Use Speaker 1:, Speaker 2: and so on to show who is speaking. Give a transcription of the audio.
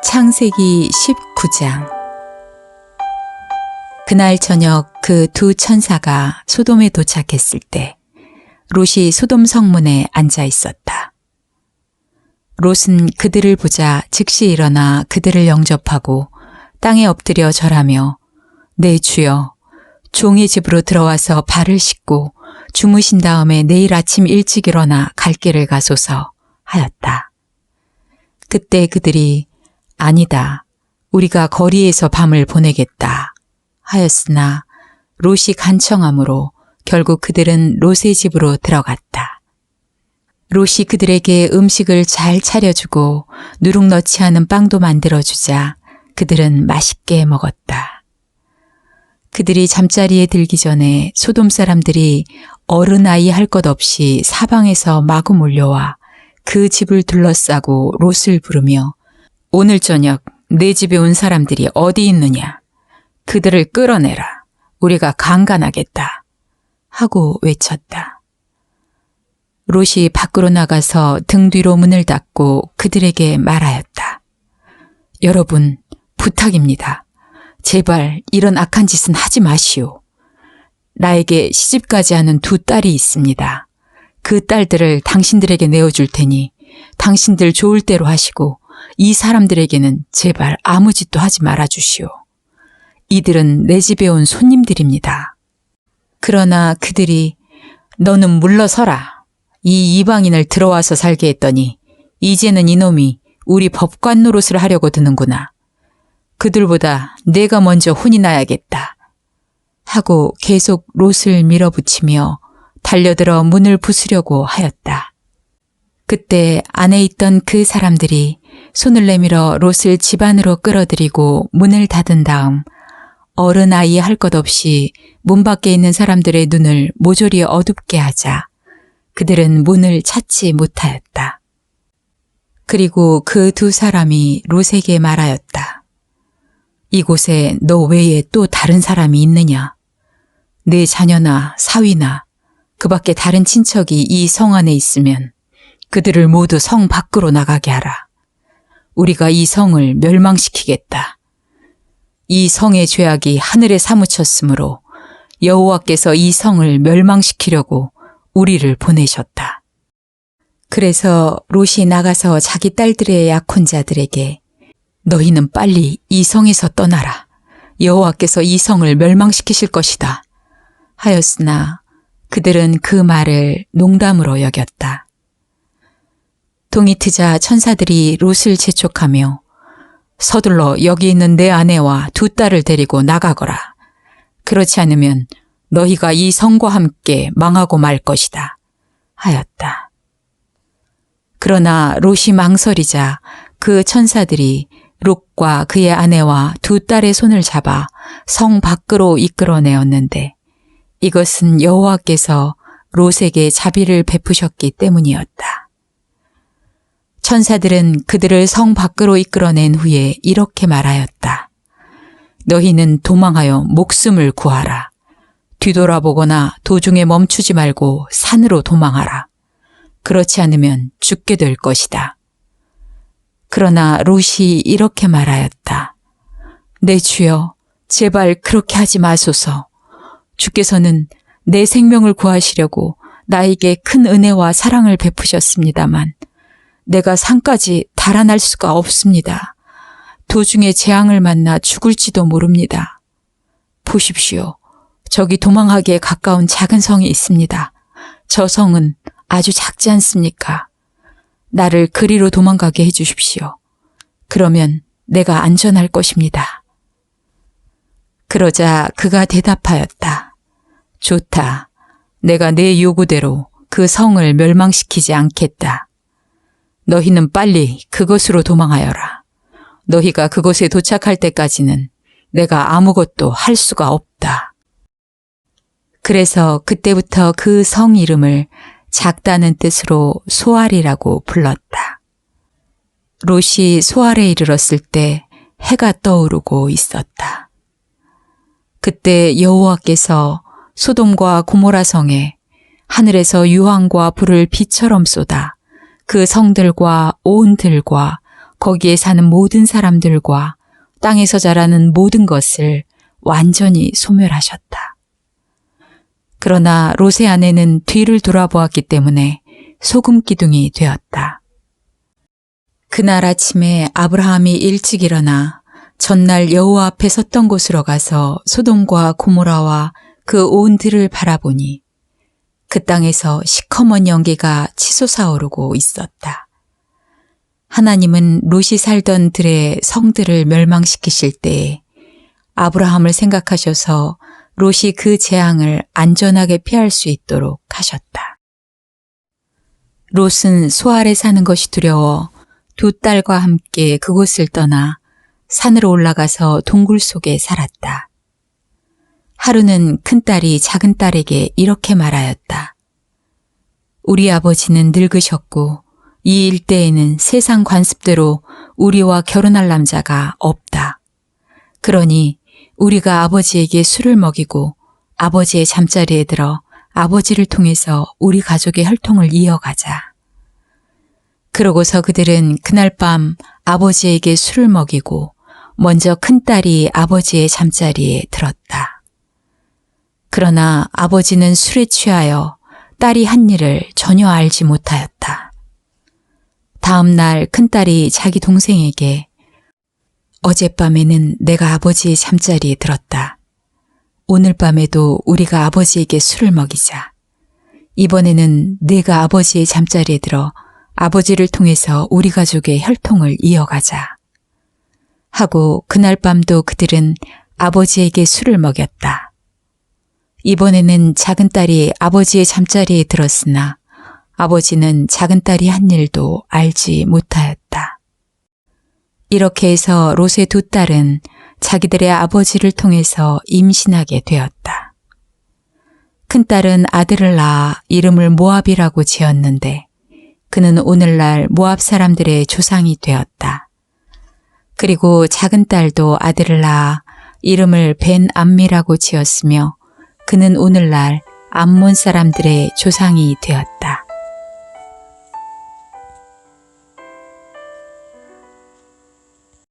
Speaker 1: 창세기 19장. 그날 저녁 그 두 천사가 소돔에 도착했을 때 롯이 소돔 성문에 앉아 있었다. 롯은 그들을 보자 즉시 일어나 그들을 영접하고 땅에 엎드려 절하며 내 주여, 종의 집으로 들어와서 발을 씻고 주무신 다음에 내일 아침 일찍 일어나 갈 길을 가소서 하였다. 그때 그들이 아니다, 우리가 거리에서 밤을 보내겠다 하였으나 롯이 간청함으로 결국 그들은 롯의 집으로 들어갔다. 롯이 그들에게 음식을 잘 차려주고 누룩 넣지 않은 빵도 만들어주자 그들은 맛있게 먹었다. 그들이 잠자리에 들기 전에 소돔 사람들이 어른아이 할 것 없이 사방에서 마구 몰려와 그 집을 둘러싸고 롯을 부르며 오늘 저녁 내 집에 온 사람들이 어디 있느냐? 그들을 끌어내라. 우리가 강간하겠다. 하고 외쳤다. 롯이 밖으로 나가서 등 뒤로 문을 닫고 그들에게 말하였다. 여러분, 부탁입니다. 제발 이런 악한 짓은 하지 마시오. 나에게 시집가지 않은 두 딸이 있습니다. 그 딸들을 당신들에게 내어줄 테니 당신들 좋을 대로 하시고 이 사람들에게는 제발 아무 짓도 하지 말아주시오. 이들은 내 집에 온 손님들입니다. 그러나 그들이 너는 물러서라. 이 이방인을 들어와서 살게 했더니 이제는 이놈이 우리 법관 노릇을 하려고 드는구나. 그들보다 내가 먼저 혼이 나야겠다. 하고 계속 롯을 밀어붙이며 달려들어 문을 부수려고 하였다. 그때 안에 있던 그 사람들이 손을 내밀어 롯을 집 안으로 끌어들이고 문을 닫은 다음 어른아이 할 것 없이 문 밖에 있는 사람들의 눈을 모조리 어둡게 하자 그들은 문을 찾지 못하였다. 그리고 그 두 사람이 롯에게 말하였다. 이곳에 너 외에 또 다른 사람이 있느냐? 내 자녀나 사위나 그 밖에 다른 친척이 이 성 안에 있으면 그들을 모두 성 밖으로 나가게 하라. 우리가 이 성을 멸망시키겠다. 이 성의 죄악이 하늘에 사무쳤으므로 여호와께서 이 성을 멸망시키려고 우리를 보내셨다. 그래서 롯이 나가서 자기 딸들의 약혼자들에게 너희는 빨리 이 성에서 떠나라. 여호와께서 이 성을 멸망시키실 것이다. 하였으나 그들은 그 말을 농담으로 여겼다. 동이 트자 천사들이 롯을 재촉하며 서둘러 여기 있는 내 아내와 두 딸을 데리고 나가거라. 그렇지 않으면 너희가 이 성과 함께 망하고 말 것이다. 하였다. 그러나 롯이 망설이자 그 천사들이 롯과 그의 아내와 두 딸의 손을 잡아 성 밖으로 이끌어내었는데 이것은 여호와께서 롯에게 자비를 베푸셨기 때문이었다. 천사들은 그들을 성 밖으로 이끌어낸 후에 이렇게 말하였다. 너희는 도망하여 목숨을 구하라. 뒤돌아보거나 도중에 멈추지 말고 산으로 도망하라. 그렇지 않으면 죽게 될 것이다. 그러나 롯이 이렇게 말하였다. 내 주여, 제발 그렇게 하지 마소서. 주께서는 내 생명을 구하시려고 나에게 큰 은혜와 사랑을 베푸셨습니다만 내가 산까지 달아날 수가 없습니다. 도중에 재앙을 만나 죽을지도 모릅니다. 보십시오. 저기 도망하기에 가까운 작은 성이 있습니다. 저 성은 아주 작지 않습니까? 나를 그리로 도망가게 해주십시오. 그러면 내가 안전할 것입니다. 그러자 그가 대답하였다. 좋다. 내가 내 요구대로 그 성을 멸망시키지 않겠다. 너희는 빨리 그곳으로 도망하여라. 너희가 그곳에 도착할 때까지는 내가 아무것도 할 수가 없다. 그래서 그때부터 그 성 이름을 작다는 뜻으로 소알이라고 불렀다. 롯이 소알에 이르렀을 때 해가 떠오르고 있었다. 그때 여호와께서 소돔과 고모라 성에 하늘에서 유황과 불을 비처럼 쏟아 그 성들과 온 들과 거기에 사는 모든 사람들과 땅에서 자라는 모든 것을 완전히 소멸하셨다. 그러나 롯의 아내는 뒤를 돌아보았기 때문에 소금 기둥이 되었다. 그날 아침에 아브라함이 일찍 일어나 전날 여호와 앞에 섰던 곳으로 가서 소돔과 고모라와 그 온 들을 바라보니 그 땅에서 시커먼 연기가 치솟아오르고 있었다. 하나님은 롯이 살던 들의 성들을 멸망시키실 때에 아브라함을 생각하셔서 롯이 그 재앙을 안전하게 피할 수 있도록 하셨다. 롯은 소 아래 사는 것이 두려워 두 딸과 함께 그곳을 떠나 산으로 올라가서 동굴 속에 살았다. 하루는 큰딸이 작은딸에게 이렇게 말하였다. 우리 아버지는 늙으셨고 이 일대에는 세상 관습대로 우리와 결혼할 남자가 없다. 그러니 우리가 아버지에게 술을 먹이고 아버지의 잠자리에 들어 아버지를 통해서 우리 가족의 혈통을 이어가자. 그러고서 그들은 그날 밤 아버지에게 술을 먹이고 먼저 큰딸이 아버지의 잠자리에 들었다. 그러나 아버지는 술에 취하여 딸이 한 일을 전혀 알지 못하였다. 다음 날 큰딸이 자기 동생에게 어젯밤에는 내가 아버지의 잠자리에 들었다. 오늘 밤에도 우리가 아버지에게 술을 먹이자. 이번에는 내가 아버지의 잠자리에 들어 아버지를 통해서 우리 가족의 혈통을 이어가자. 하고 그날 밤도 그들은 아버지에게 술을 먹였다. 이번에는 작은딸이 아버지의 잠자리에 들었으나 아버지는 작은딸이 한 일도 알지 못하였다. 이렇게 해서 롯의 두 딸은 자기들의 아버지를 통해서 임신하게 되었다. 큰딸은 아들을 낳아 이름을 모압이라고 지었는데 그는 오늘날 모압 사람들의 조상이 되었다. 그리고 작은딸도 아들을 낳아 이름을 벤 암미라고 지었으며 그는 오늘날 암몬 사람들의 조상이 되었다.